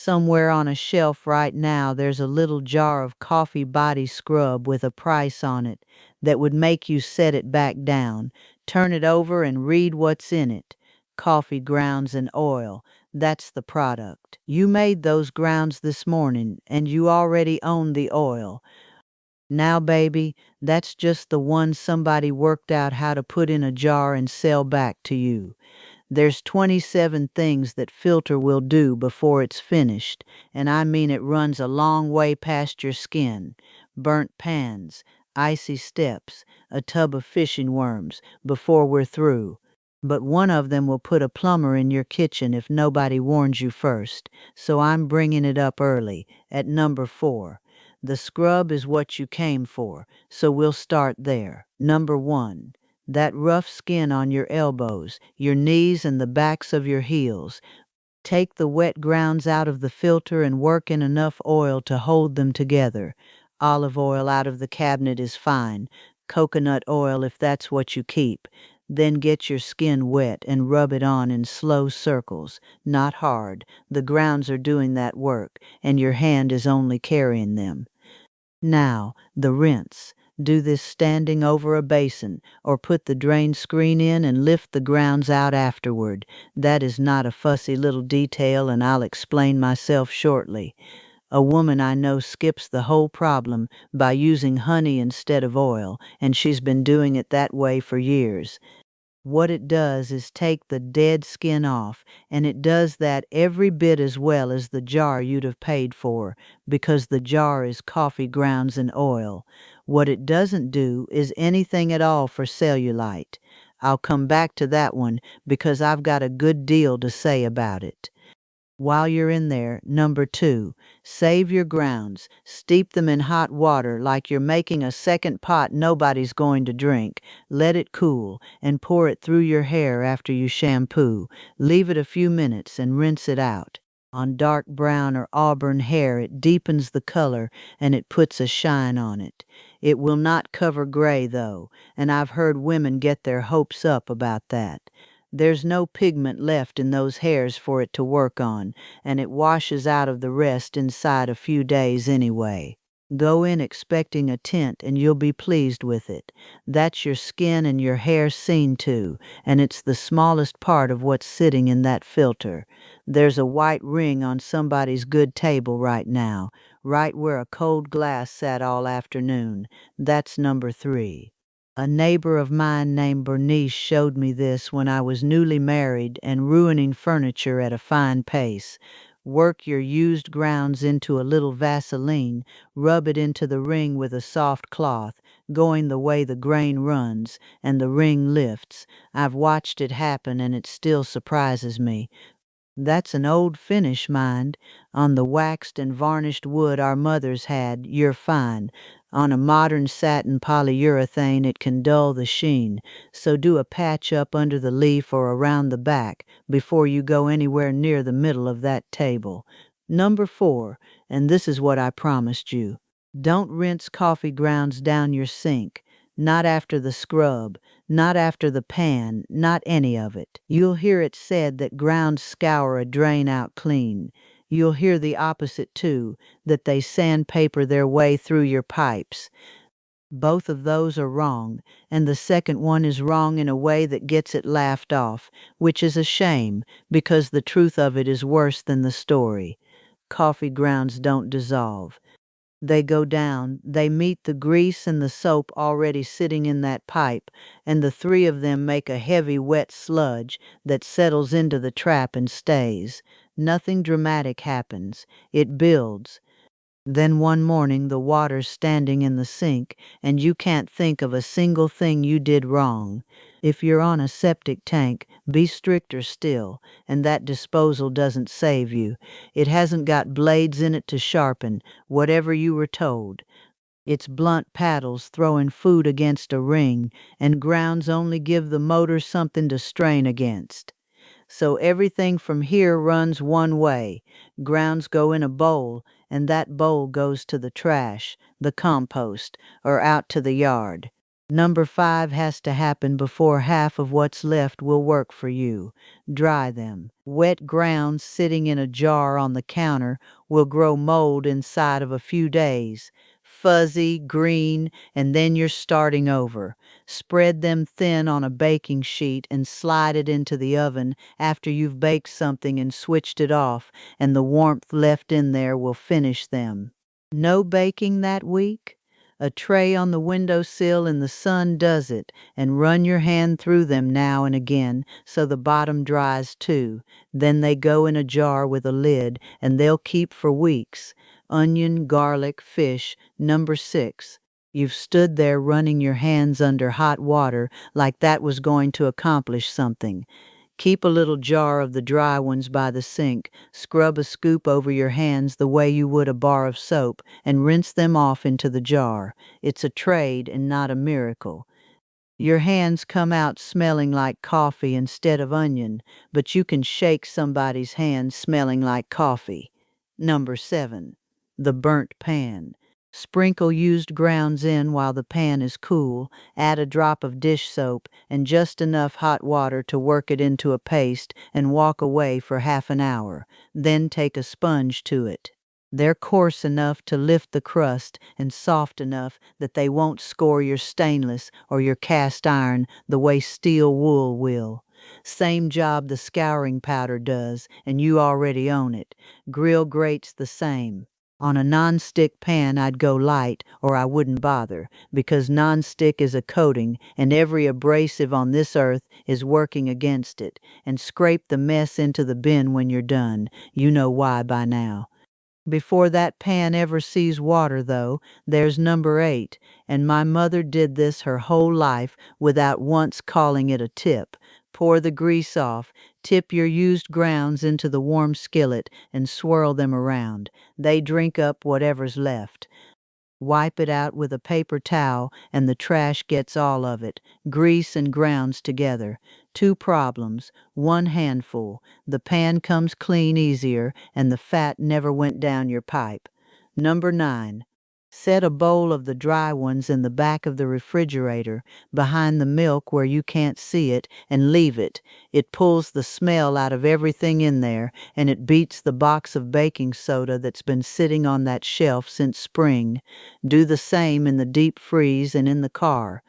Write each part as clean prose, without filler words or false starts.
Somewhere on a shelf right now, there's a little jar of coffee body scrub with a price on it that would make you set it back down, turn it over, and read what's in it. Coffee grounds and oil. That's the product. You made those grounds this morning, and you already own the oil. Now, baby, that's just the one somebody worked out how to put in a jar and sell back to you. There's 27 things that filter will do before it's finished, and I mean it runs a long way past your skin. Burnt pans, icy steps, a tub of fishing worms before we're through. But one of them will put a plumber in your kitchen if nobody warns you first, so I'm bringing it up early, at number 4. The scrub is what you came for, so we'll start there. Number 1. That rough skin on your elbows, your knees, and the backs of your heels. Take the wet grounds out of the filter and work in enough oil to hold them together. Olive oil out of the cabinet is fine. Coconut oil if that's what you keep. Then get your skin wet and rub it on in slow circles, not hard. The grounds are doing that work, and your hand is only carrying them. Now, the rinse. Do this standing over a basin, or put the drain screen in and lift the grounds out afterward. That is not a fussy little detail, and I'll explain myself shortly. A woman I know skips the whole problem by using honey instead of oil, and she's been doing it that way for years. What it does is take the dead skin off, and it does that every bit as well as the jar you'd have paid for, because the jar is coffee grounds and oil. What it doesn't do is anything at all for cellulite. I'll come back to that one because I've got a good deal to say about it. While you're in there, number 2, save your grounds. Steep them in hot water like you're making a second pot nobody's going to drink. Let it cool and pour it through your hair after you shampoo. Leave it a few minutes and rinse it out. On dark brown or auburn hair, it deepens the color and it puts a shine on it. It will not cover gray, though, and I've heard women get their hopes up about that. There's no pigment left in those hairs for it to work on, and it washes out of the rest inside a few days anyway. Go in expecting a tint and you'll be pleased with it. That's your skin and your hair seen to, and it's the smallest part of what's sitting in that filter. There's a white ring on somebody's good table right now, right where a cold glass sat all afternoon. That's number 3. A neighbor of mine named Bernice showed me this when I was newly married and ruining furniture at a fine pace. Work your used grounds into a little Vaseline, rub it into the ring with a soft cloth, going the way the grain runs, and the ring lifts. I've watched it happen and it still surprises me. That's an old finish, mind. On the waxed and varnished wood our mothers had, you're fine. On a modern satin polyurethane it can dull the sheen, so do a patch up under the leaf or around the back before you go anywhere near the middle of that table. Number 4, and this is what I promised you. Don't rinse coffee grounds down your sink. Not after the scrub, not after the pan, not any of it. You'll hear it said that grounds scour a drain out clean. You'll hear the opposite too, that they sandpaper their way through your pipes. Both of those are wrong, and the second one is wrong in a way that gets it laughed off, which is a shame, because the truth of it is worse than the story. Coffee grounds don't dissolve. They go down, they meet the grease and the soap already sitting in that pipe, and the three of them make a heavy wet sludge that settles into the trap and stays. Nothing dramatic happens. It builds. Then one morning the water's standing in the sink, and you can't think of a single thing you did wrong. If you're on a septic tank, be stricter still, and that disposal doesn't save you. It hasn't got blades in it to sharpen, whatever you were told. It's blunt paddles throwing food against a ring, and grounds only give the motor something to strain against. So everything from here runs one way. Grounds go in a bowl, and that bowl goes to the trash, the compost, or out to the yard. Number 5 has to happen before half of what's left will work for you. Dry them. Wet grounds sitting in a jar on the counter will grow mold inside of a few days. Fuzzy, green, and then you're starting over. Spread them thin on a baking sheet and slide it into the oven after you've baked something and switched it off, and the warmth left in there will finish them. No baking that week? A tray on the windowsill in the sun does it, and run your hand through them now and again so the bottom dries too. Then they go in a jar with a lid, and they'll keep for weeks. Onion, garlic, fish, number 6. You've stood there running your hands under hot water like that was going to accomplish something. Keep a little jar of the dry ones by the sink, scrub a scoop over your hands the way you would a bar of soap, and rinse them off into the jar. It's a trade and not a miracle. Your hands come out smelling like coffee instead of onion, but you can shake somebody's hands smelling like coffee. Number 7. The burnt pan. Sprinkle used grounds in while the pan is cool, add a drop of dish soap and just enough hot water to work it into a paste and walk away for half an hour. Then take a sponge to it. They're coarse enough to lift the crust and soft enough that they won't score your stainless or your cast iron the way steel wool will. Same job the scouring powder does, and you already own it. Grill grates the same. On a non-stick pan I'd go light or I wouldn't bother, because non-stick is a coating and every abrasive on this earth is working against it. And scrape the mess into the bin when you're done. You know why by now. Before that pan ever sees water, though, there's number 8, and my mother did this her whole life without once calling it a tip. Pour the grease off, tip your used grounds into the warm skillet, and swirl them around. They drink up whatever's left. Wipe it out with a paper towel, and the trash gets all of it. Grease and grounds together. 2 problems. 1 handful. The pan comes clean easier, and the fat never went down your pipe. Number 9. Set a bowl of the dry ones in the back of the refrigerator, behind the milk where you can't see it, and leave it. It pulls the smell out of everything in there, and it beats the box of baking soda that's been sitting on that shelf since spring. Do the same in the deep freeze and in the car.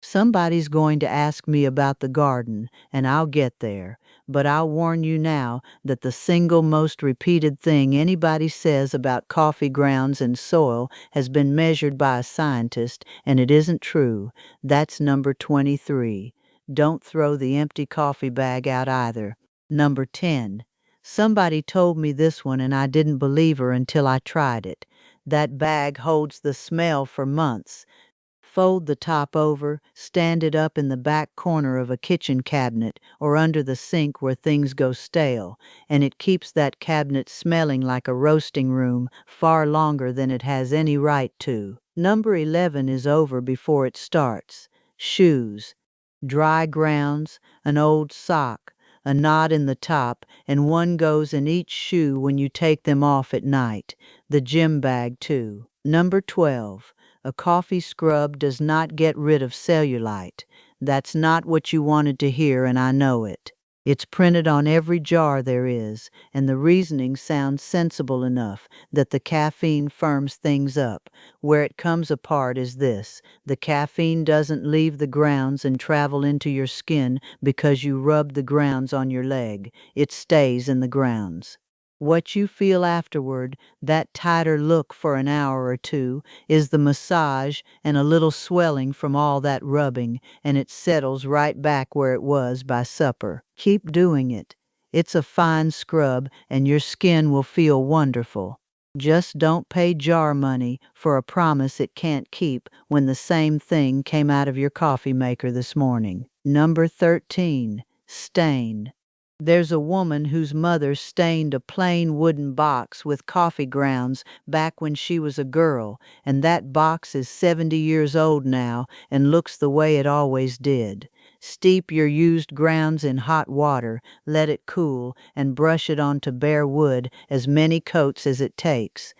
Somebody's going to ask me about the garden, and I'll get there. But I'll warn you now that the single most repeated thing anybody says about coffee grounds and soil has been measured by a scientist, and it isn't true. That's number 23. Don't throw the empty coffee bag out either. Number 10. Somebody told me this one and I didn't believe her until I tried it. That bag holds the smell for months. Fold the top over, stand it up in the back corner of a kitchen cabinet or under the sink where things go stale, and it keeps that cabinet smelling like a roasting room far longer than it has any right to. Number 11 is over before it starts. Shoes. Dry grounds, an old sock, a knot in the top, and one goes in each shoe when you take them off at night. The gym bag, too. Number 12. A coffee scrub does not get rid of cellulite. That's not what you wanted to hear, and I know it. It's printed on every jar there is, and the reasoning sounds sensible enough that the caffeine firms things up. Where it comes apart is this: the caffeine doesn't leave the grounds and travel into your skin because you rub the grounds on your leg. It stays in the grounds. What you feel afterward, that tighter look for an hour or two, is the massage and a little swelling from all that rubbing, and it settles right back where it was by supper. Keep doing it. It's a fine scrub, and your skin will feel wonderful. Just don't pay jar money for a promise it can't keep when the same thing came out of your coffee maker this morning. Number 13. Stain. There's a woman whose mother stained a plain wooden box with coffee grounds back when she was a girl, and that box is 70 years old now and looks the way it always did. Steep your used grounds in hot water, let it cool, and brush it onto bare wood as many coats as it takes.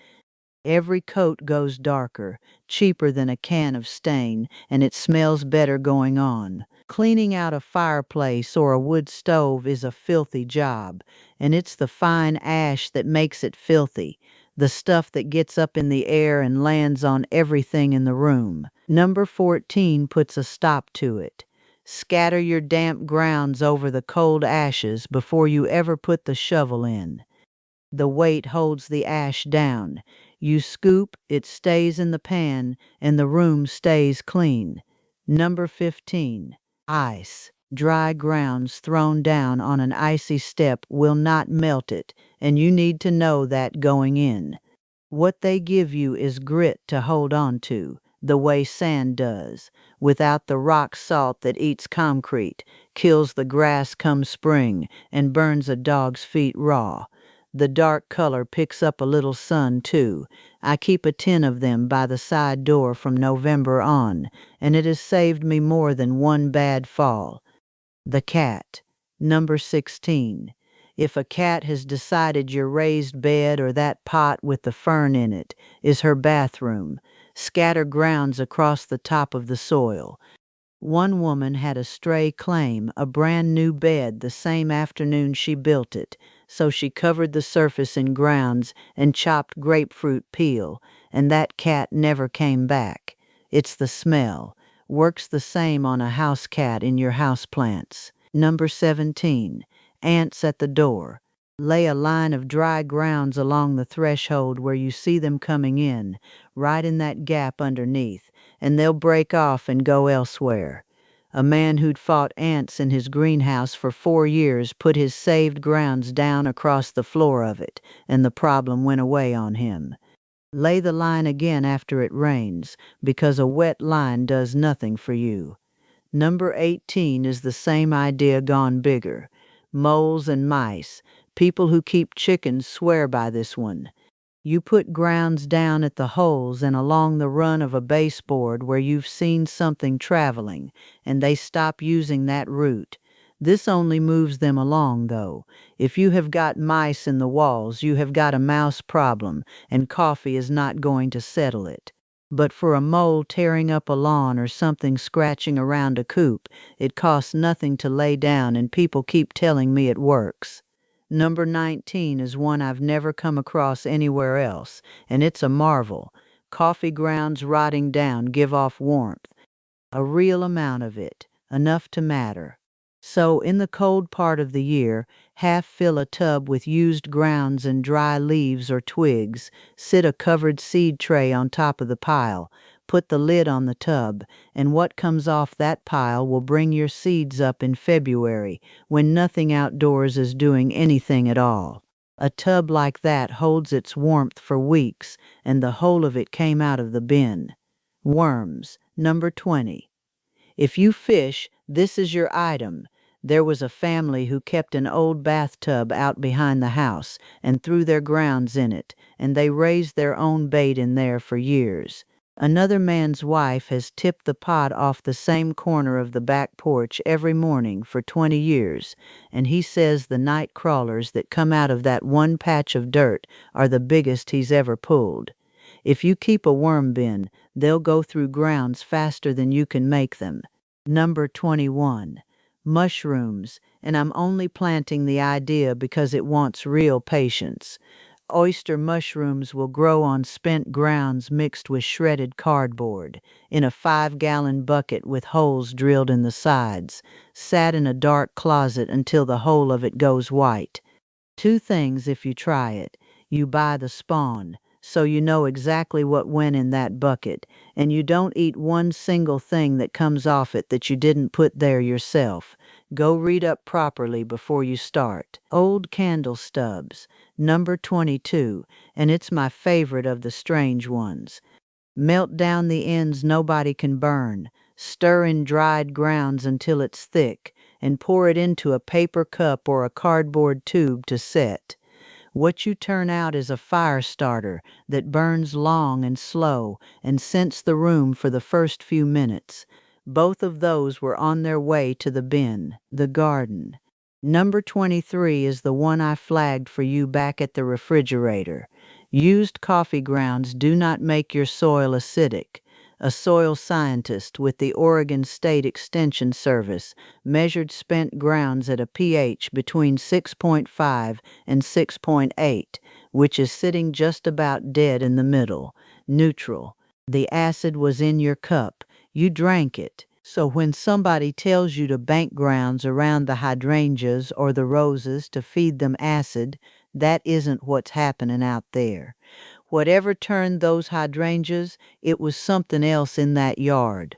Every coat goes darker, cheaper than a can of stain, and it smells better going on. Cleaning out a fireplace or a wood stove is a filthy job, and it's the fine ash that makes it filthy, the stuff that gets up in the air and lands on everything in the room. Number 14 puts a stop to it. Scatter your damp grounds over the cold ashes before you ever put the shovel in. The weight holds the ash down. You scoop, it stays in the pan, and the room stays clean. Number 15. Ice. Dry grounds thrown down on an icy step will not melt it, and you need to know that going in. What they give you is grit to hold on to, the way sand does, without the rock salt that eats concrete, kills the grass come spring, and burns a dog's feet raw. The dark color picks up a little sun, too. I keep a tin of them by the side door from November on, and it has saved me more than one bad fall. The cat. Number 16. If a cat has decided your raised bed or that pot with the fern in it is her bathroom, scatter grounds across the top of the soil. One woman had a stray claim a brand new bed the same afternoon she built it, so she covered the surface in grounds and chopped grapefruit peel, and that cat never came back. It's the smell. Works the same on a house cat in your houseplants. Number 17. Ants at the door. Lay a line of dry grounds along the threshold where you see them coming in, right in that gap underneath, and they'll break off and go elsewhere. A man who'd fought ants in his greenhouse for 4 years put his saved grounds down across the floor of it, and the problem went away on him. Lay the line again after it rains, because a wet line does nothing for you. Number 18 is the same idea gone bigger. Moles and mice. People who keep chickens swear by this one. You put grounds down at the holes and along the run of a baseboard where you've seen something traveling, and they stop using that route. This only moves them along, though. If you have got mice in the walls, you have got a mouse problem, and coffee is not going to settle it. But for a mole tearing up a lawn or something scratching around a coop, it costs nothing to lay down, and people keep telling me it works. Number 19 is one I've never come across anywhere else, and it's a marvel. Coffee grounds rotting down give off warmth. A real amount of it, enough to matter. So, in the cold part of the year, half fill a tub with used grounds and dry leaves or twigs, sit a covered seed tray on top of the pile, put the lid on the tub, and what comes off that pile will bring your seeds up in February, when nothing outdoors is doing anything at all. A tub like that holds its warmth for weeks, and the whole of it came out of the bin. Worms. Number 20. If you fish, this is your item. There was a family who kept an old bathtub out behind the house and threw their grounds in it, and they raised their own bait in there for years. Another man's wife has tipped the pot off the same corner of the back porch every morning for 20 years, and he says the night crawlers that come out of that one patch of dirt are the biggest he's ever pulled. If you keep a worm bin, they'll go through grounds faster than you can make them. Number 21. Mushrooms, and I'm only planting the idea because it wants real patience. Oyster mushrooms will grow on spent grounds mixed with shredded cardboard, in a 5-gallon bucket with holes drilled in the sides, sat in a dark closet until the whole of it goes white. 2 things if you try it. You buy the spawn, so you know exactly what went in that bucket, and you don't eat one single thing that comes off it that you didn't put there yourself. Go read up properly before you start. Old candle stubs. Number 22, and it's my favorite of the strange ones. Melt down the ends nobody can burn. Stir in dried grounds until it's thick, and pour it into a paper cup or a cardboard tube to set. What you turn out is a fire starter that burns long and slow and scents the room for the first few minutes. Both of those were on their way to the bin, the garden. Number 23 is the one I flagged for you back at the refrigerator. Used coffee grounds do not make your soil acidic. A soil scientist with the Oregon State Extension Service measured spent grounds at a pH between 6.5 and 6.8, which is sitting just about dead in the middle, neutral. The acid was in your cup. You drank it. So when somebody tells you to bank grounds around the hydrangeas or the roses to feed them acid, that isn't what's happening out there. Whatever turned those hydrangeas, it was something else in that yard.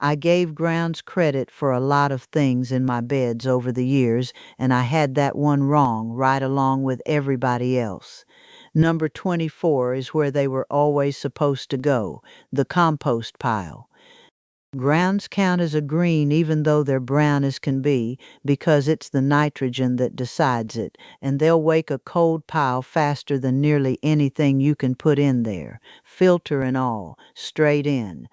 I gave grounds credit for a lot of things in my beds over the years, and I had that one wrong right along with everybody else. Number 24 is where they were always supposed to go, the compost pile. Grounds count as a green even though they're brown as can be, because it's the nitrogen that decides it, and they'll wake a cold pile faster than nearly anything you can put in there, filter and all, straight in.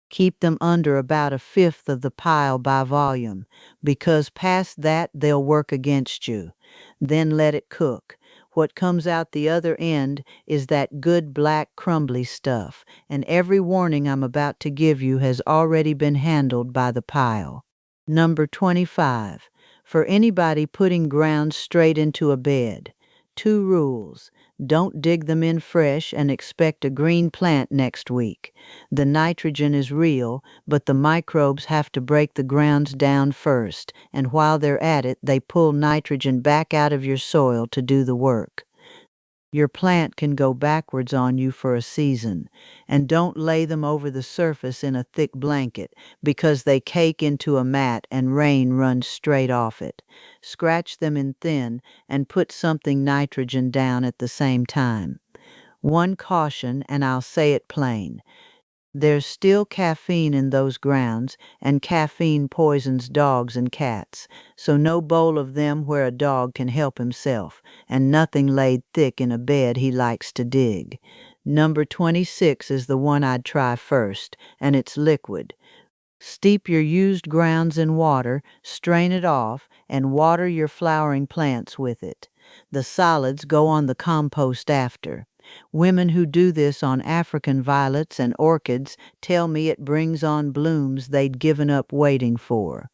Keep them under about a fifth of the pile by volume, because past that they'll work against you. Then let it cook. What comes out the other end is that good black crumbly stuff, and every warning I'm about to give you has already been handled by the pile. Number 25. For anybody putting grounds straight into a bed. 2 rules. Don't dig them in fresh and expect a green plant next week. The nitrogen is real, but the microbes have to break the grounds down first, and while they're at it, they pull nitrogen back out of your soil to do the work. Your plant can go backwards on you for a season, and don't lay them over the surface in a thick blanket, because they cake into a mat and rain runs straight off it. Scratch them in thin and put something nitrogen down at the same time. One caution, and I'll say it plain. There's still caffeine in those grounds, and caffeine poisons dogs and cats, so no bowl of them where a dog can help himself, and nothing laid thick in a bed he likes to dig. Number 26 is the one I'd try first, and it's liquid. Steep your used grounds in water, strain it off, and water your flowering plants with it. The solids go on the compost after. Women who do this on African violets and orchids tell me it brings on blooms they'd given up waiting for.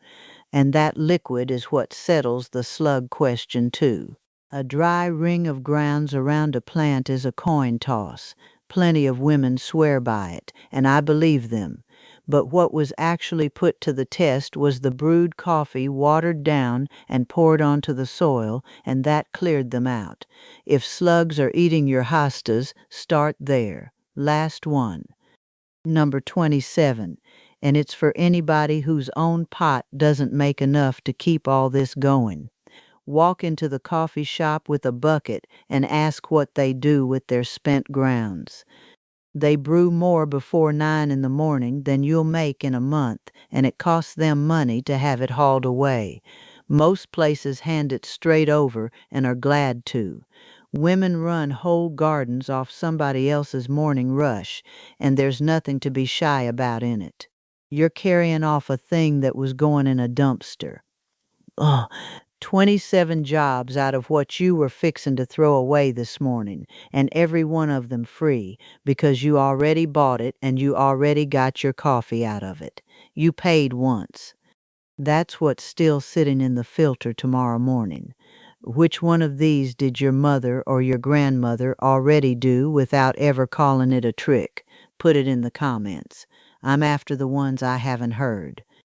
And that liquid is what settles the slug question too. A dry ring of grounds around a plant is a coin toss. Plenty of women swear by it, and I believe them. But what was actually put to the test was the brewed coffee watered down and poured onto the soil, and that cleared them out. If slugs are eating your hostas, start there. Last one. Number 27. And it's for anybody whose own pot doesn't make enough to keep all this going. Walk into the coffee shop with a bucket and ask what they do with their spent grounds. They brew more before 9 in the morning than you'll make in a month, and it costs them money to have it hauled away. Most places hand it straight over and are glad to. Women run whole gardens off somebody else's morning rush, and there's nothing to be shy about in it. You're carrying off a thing that was going in a dumpster. Ugh. 27 jobs out of what you were fixin' to throw away this morning, and every one of them free, because you already bought it and you already got your coffee out of it. You paid once. That's what's still sitting in the filter tomorrow morning. Which one of these did your mother or your grandmother already do without ever calling it a trick? Put it in the comments. I'm after the ones I haven't heard.